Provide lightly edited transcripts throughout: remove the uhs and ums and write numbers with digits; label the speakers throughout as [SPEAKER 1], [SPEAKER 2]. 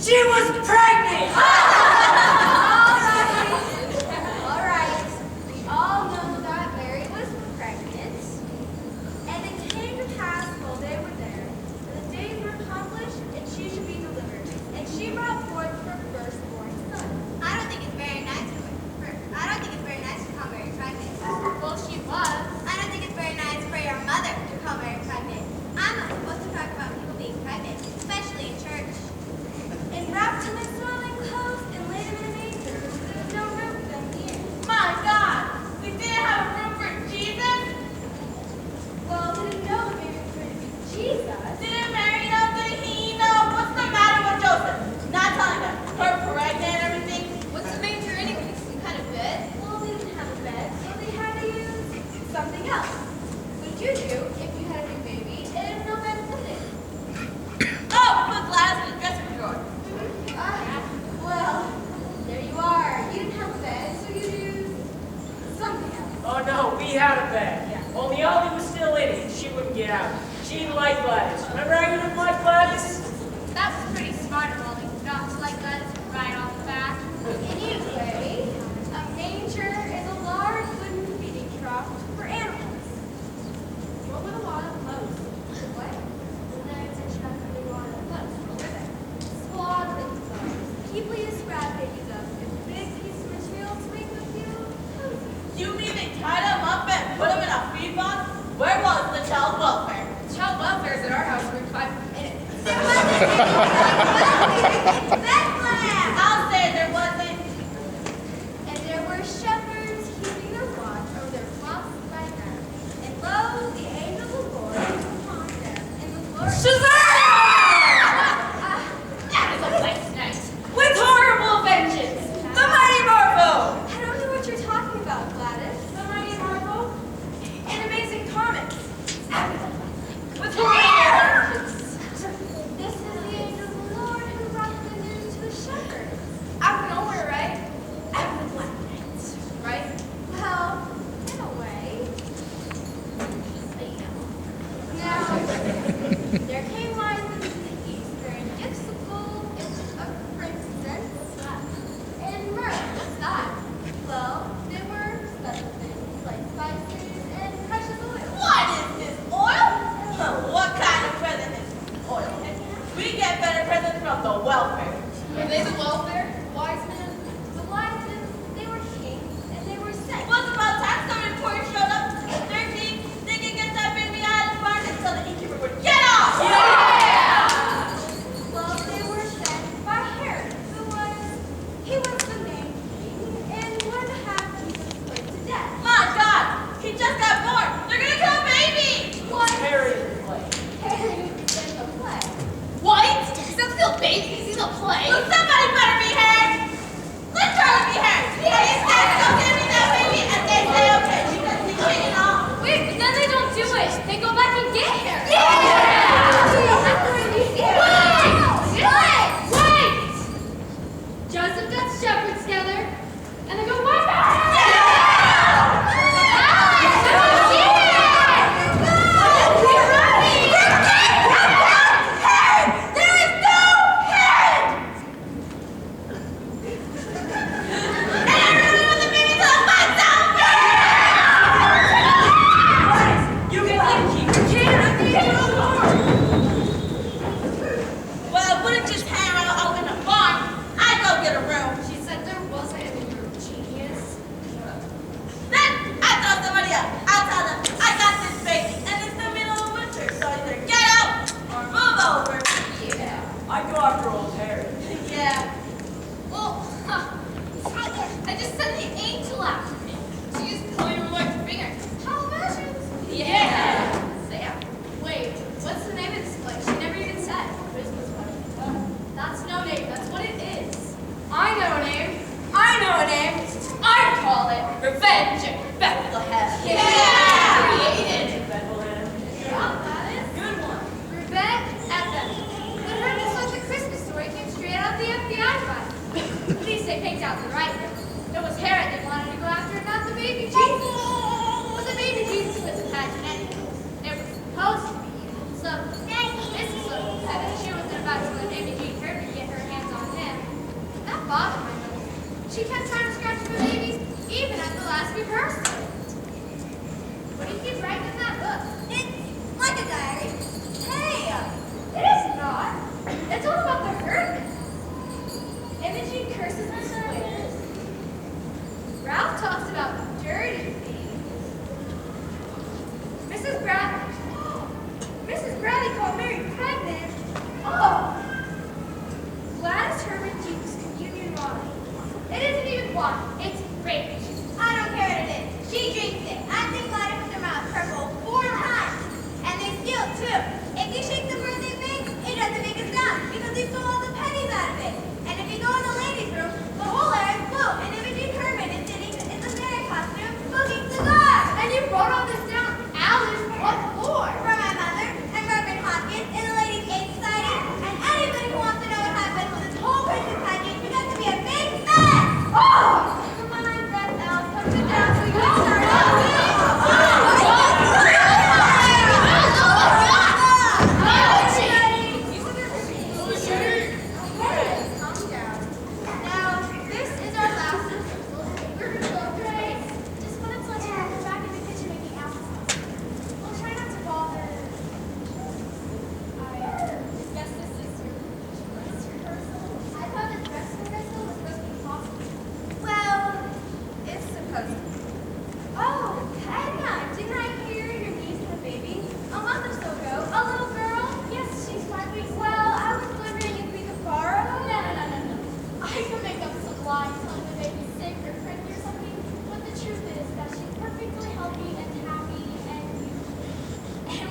[SPEAKER 1] She was pregnant!
[SPEAKER 2] All right. We all know that Mary was pregnant. And it came to pass while they were there, that the days were accomplished, and she should be delivered. And she brought forth her firstborn son.
[SPEAKER 3] I don't think it's very nice to call Mary pregnant.
[SPEAKER 2] Well, she was.
[SPEAKER 3] I don't think it's very nice for your mother to call Mary pregnant. I'm not supposed to talk about people being pregnant, especially in church.
[SPEAKER 2] And wrapped him in swaddling clothes and laid him in a manger. There was no room for them here.
[SPEAKER 4] My God! We didn't have a room for Jesus?
[SPEAKER 2] Well, they didn't know the baby was going to be Jesus.
[SPEAKER 4] Didn't Mary know? Did he know? What's the matter with Joseph? Not telling them. Her pregnant and everything.
[SPEAKER 3] What's the manger anyway? Some kind of bed?
[SPEAKER 2] Well, they didn't have a bed, so they had to use something else. What you do if you had a new baby and there's no bed to put it?
[SPEAKER 4] Oh, we put Gladys in the dresser drawer.
[SPEAKER 2] Well, there you are. You didn't have a bed, so you used something else.
[SPEAKER 1] Oh no, we had a bed. Only Ollie was still in it. She wouldn't get out. She didn't like Gladys. Remember how you didn't like Gladys?
[SPEAKER 3] That was pretty smart of Ollie not to like Gladys right off the bat.
[SPEAKER 2] Anyway, a manger is a large wooden feeding trough for animals. What would a lot of clothes? What? The legs and stuff that they wanted of clothes. What were they? Swaddling clothes. People used to wrap babies up in a big piece of material to make them feel cozy.
[SPEAKER 4] You mean they tied him up and put him in a feed box? Where was the child welfare?
[SPEAKER 3] Child welfare is at our house every 5 minutes.
[SPEAKER 2] Bethlehem!
[SPEAKER 4] I'll say there wasn't.
[SPEAKER 2] And there were shepherds keeping their watch over their flocks by night. And lo, the angel of the Lord was upon them, and the glory
[SPEAKER 3] That is a nice night.
[SPEAKER 4] With horrible vengeance. The mighty Marvel.
[SPEAKER 2] I don't know what you're talking about, Gladys. The Mighty Marvel? An amazing comic.
[SPEAKER 4] With horrible vengeance.
[SPEAKER 2] This is the angel of the Lord who brought the news to the shepherds.
[SPEAKER 3] Out of nowhere, right?
[SPEAKER 2] Out of the black night.
[SPEAKER 3] Right?
[SPEAKER 2] Well, in a way. Now, there came wise men from the east, bearing gifts of gold and of frankincense and myrrh.
[SPEAKER 3] What's that?
[SPEAKER 2] Well, they were special things like spices and precious oil.
[SPEAKER 4] What is this, oil? What kind of present is oil? We get better presents from the welfare.
[SPEAKER 3] Were they the welfare? Wise men?
[SPEAKER 2] The wise men, they were kings and they were sent.
[SPEAKER 4] What's about tax time before he showed up? Their king, they could get that baby out of the barn until the innkeeper would get off!
[SPEAKER 2] Well, they were sent by Herod, he was the main king and wanted to have Jesus put to death.
[SPEAKER 4] My God! He just got born! They're gonna kill a baby!
[SPEAKER 2] What?
[SPEAKER 1] Harry was like,
[SPEAKER 2] Herod was in the play.
[SPEAKER 3] What? He's not still babies. He's a play.
[SPEAKER 4] Well, somebody better be hanged! Let Charlie be hanged! And he says, go get me that baby, and they say, okay, because he's cheating off.
[SPEAKER 3] Wait, but then they don't do it. They go back and get her. Wait! Joseph got shepherds together, and they go, what?
[SPEAKER 1] you can keep your kid.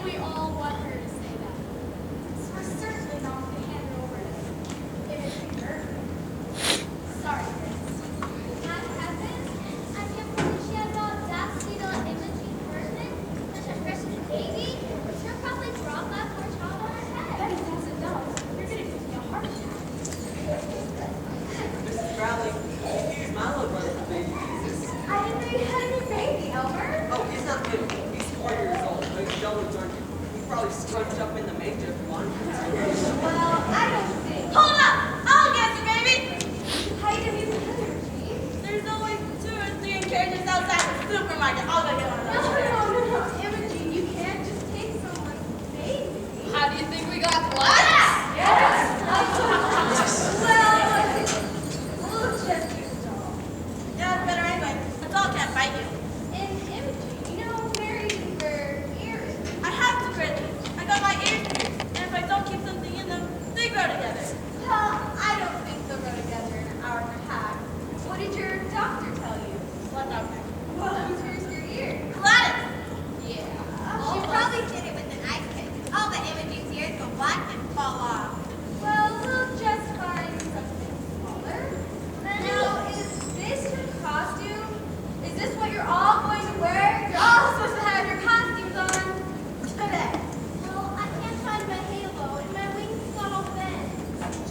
[SPEAKER 2] we all want her to say that. So we're certainly not going to hand her over to Imogene Irving. Sorry, Chris.
[SPEAKER 3] Not heaven? I can't believe she has the audacity to let Imogene Irving, such a precious baby. She'll probably drop that poor child on her head.
[SPEAKER 2] Betty thinks it does. You're going to give me a heart attack.
[SPEAKER 5] Mrs. Bradley, here's my little brother, the baby Jesus.
[SPEAKER 2] I didn't know you had a new baby, Elmer.
[SPEAKER 5] Oh, he's not good. He's 4 years old, but he's double jointed. He probably scrunched up in the manger if you wanted him to.
[SPEAKER 2] Well, I don't think.
[SPEAKER 4] Hold up! I'll get the baby!
[SPEAKER 2] How you going to use another, Gene?
[SPEAKER 4] There's only 2 or 3 carriages outside the supermarket. I'll go get one of
[SPEAKER 2] No,
[SPEAKER 4] those.
[SPEAKER 2] no. Imogene, you can't just take someone's baby.
[SPEAKER 4] How do you think we got Gladys?
[SPEAKER 2] Yes. Well, we'll just use a doll.
[SPEAKER 4] Yeah, it's better anyway. A dog can't bite you.
[SPEAKER 2] And Imogene, you know, Mary wear earrings.
[SPEAKER 4] I have to wear these. I got my ears pierced, and if I don't keep something in them, they grow together.
[SPEAKER 2] Well, I don't think they'll go together in an hour and a half. What did your doctor tell you?
[SPEAKER 4] What doctor?
[SPEAKER 2] Well, who pierced your ear?
[SPEAKER 4] Gladys!
[SPEAKER 2] Yeah.
[SPEAKER 3] She probably did it with an ice pick. I'll bet Imogene's ears go black and fall off.
[SPEAKER 2] Well, we'll just find something smaller. Now, is this your costume? Is this what you're all going to wear? You're all supposed to have your costumes on today.
[SPEAKER 3] Well, I can't find my halo, and my wings got all bent.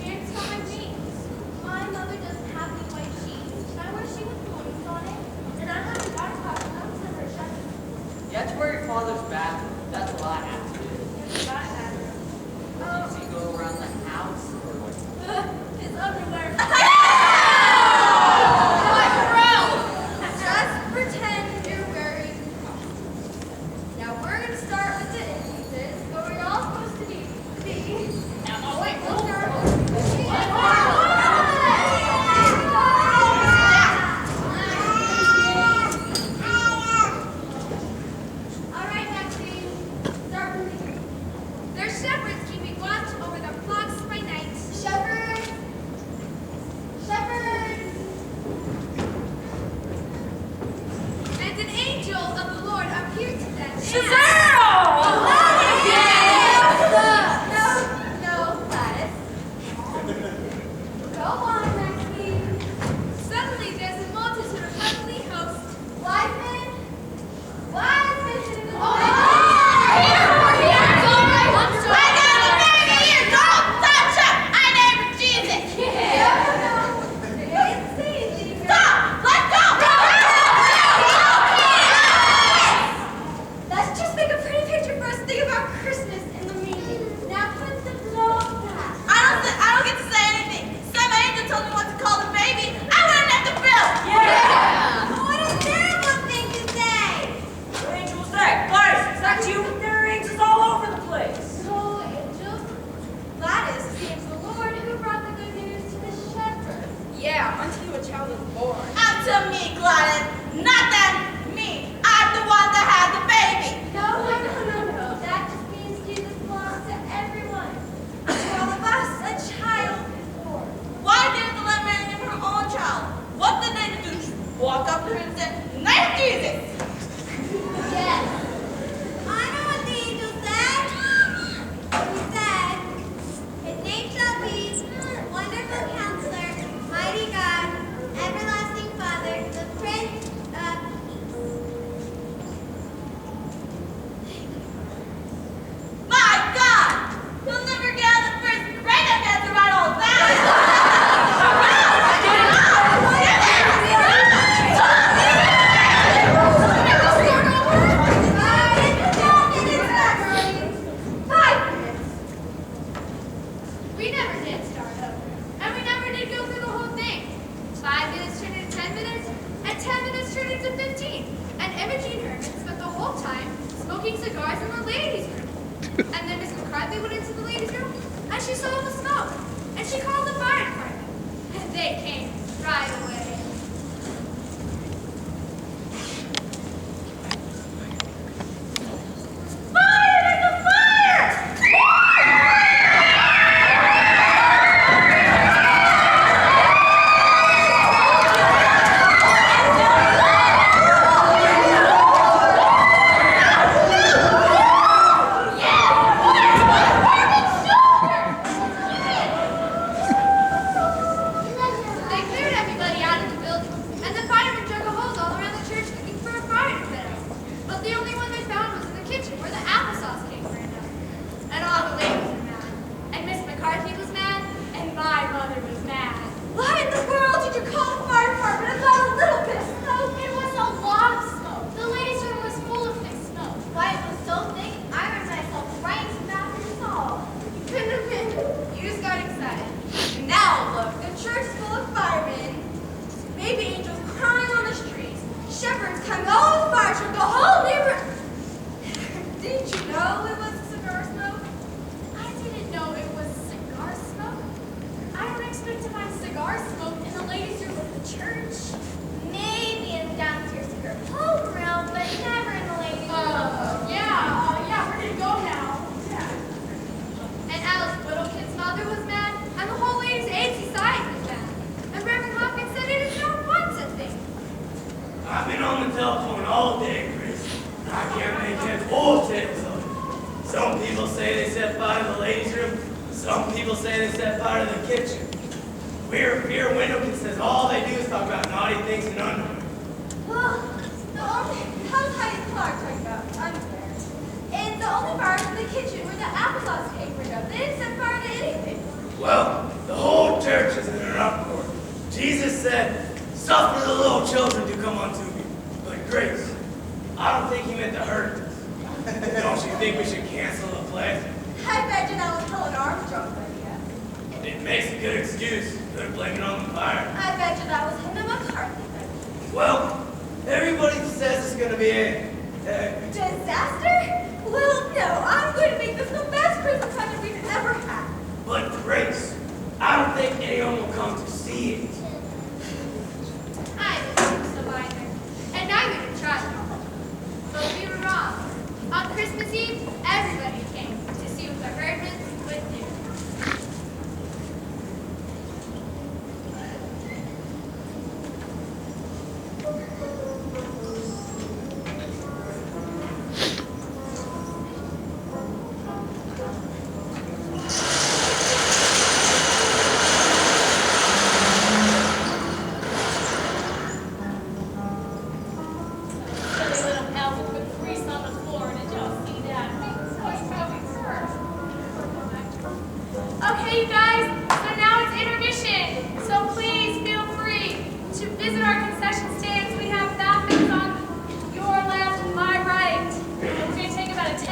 [SPEAKER 2] James got my jeans.
[SPEAKER 3] My mother doesn't have any white sheets. I wish she would ponies on it.
[SPEAKER 2] And I haven't got a costume. I was never shut.
[SPEAKER 5] You have to wear your father's bathroom. That's what I have to do. Does he go around the house or what?
[SPEAKER 2] His underwear. Just pretend you're wearing costumes. Now we're gonna start with the entrances, but we're all supposed to be. Now, wait, we'll start All right, Maxine. Start with me. There's shepherds keeping watch over their flocks by night. Shepherds! Shepherds! And an angel of the Lord appeared to them. No, Gladys. Go on, Maxine. Suddenly there's a multitude of heavenly hosts. Wise men in the Let's just make a pretty picture for us to think about Christmas in the meeting. Now put the doll back.
[SPEAKER 4] I don't get to say anything. Some angel told me what to call the baby. I wouldn't have to bill.
[SPEAKER 3] What a terrible thing to say!
[SPEAKER 1] What angel was that? Gladys, is that you? There are angels all over the place.
[SPEAKER 2] So, angel, Gladys seems the Lord who brought the good news to the shepherds.
[SPEAKER 6] Yeah, until a child was born.
[SPEAKER 4] Up to me, Gladys. Not them. Me. I'm the one that had the baby.
[SPEAKER 2] No. That just means Jesus belongs to everyone. To all of us, a child is born.
[SPEAKER 4] Why didn't the let Mary give her own child? What did they do? Walk up to her and say, "Name Jesus."
[SPEAKER 2] Yes.
[SPEAKER 3] I know what the angel said. He said, his name shall be Wonderful Counselor, Mighty God, Everlasting Father, the Prince of Peace.
[SPEAKER 4] My God! You'll never get out of the first grade that gets to write all that.
[SPEAKER 2] We never did start over. And we never did go through the whole thing. 5 minutes turned into 10 minutes, and 10 minutes turned into 15. And Imogene Herman spent the whole time smoking cigars in the ladies' room. And then Mrs. Crosby went into the ladies' room, and she saw the smoke. And she called the fire department. And they came right away. know it was cigar smoke?
[SPEAKER 4] I didn't know it was cigar smoke. I don't expect to find cigar smoke in the ladies' room of the church.
[SPEAKER 3] Maybe in the downstairs secret homeroom, but never in the ladies' room.
[SPEAKER 4] Yeah, we're gonna go now. Yeah.
[SPEAKER 2] And Alice Whittlekin's mother was mad, and the whole ladies' aid society was mad. And Reverend Hopkins said it is no one such thing.
[SPEAKER 7] I've been on the telephone all day, Chris. I can't make heads or tails of it. Some people say they set fire to the ladies' room. Some people say they set fire to the kitchen. We're here, Windowkin says all they do is talk about naughty things in underwear.
[SPEAKER 2] Well, how's Heidi Clark talking about underwear? And the only fire was in the kitchen where the applesauce cake burned up. They didn't set fire to anything.
[SPEAKER 7] Well, the whole church is in an uproar. Jesus said, "Suffer the little children to come unto me." But Grace, I don't think he meant to hurt us. Don't you think we should cancel the play?
[SPEAKER 2] I bet you that was Helen Armstrong's idea.
[SPEAKER 7] It makes a good excuse. Could blame it on the fire.
[SPEAKER 2] I bet you that was Linda McCarthy's idea.
[SPEAKER 7] Well, everybody says it's gonna be a
[SPEAKER 2] Disaster? Well, no. I'm going to make this the best Christmas present we've ever had.
[SPEAKER 7] but Grace, I don't think anyone will come to see it.
[SPEAKER 2] I didn't think so either. And neither did Charlie. But we were wrong. On Christmas Eve, everybody came to see what the Herdmans would do.
[SPEAKER 4] Silly little elf with grease on the floor. Did y'all see that? That's how we were.
[SPEAKER 2] Okay, you guys.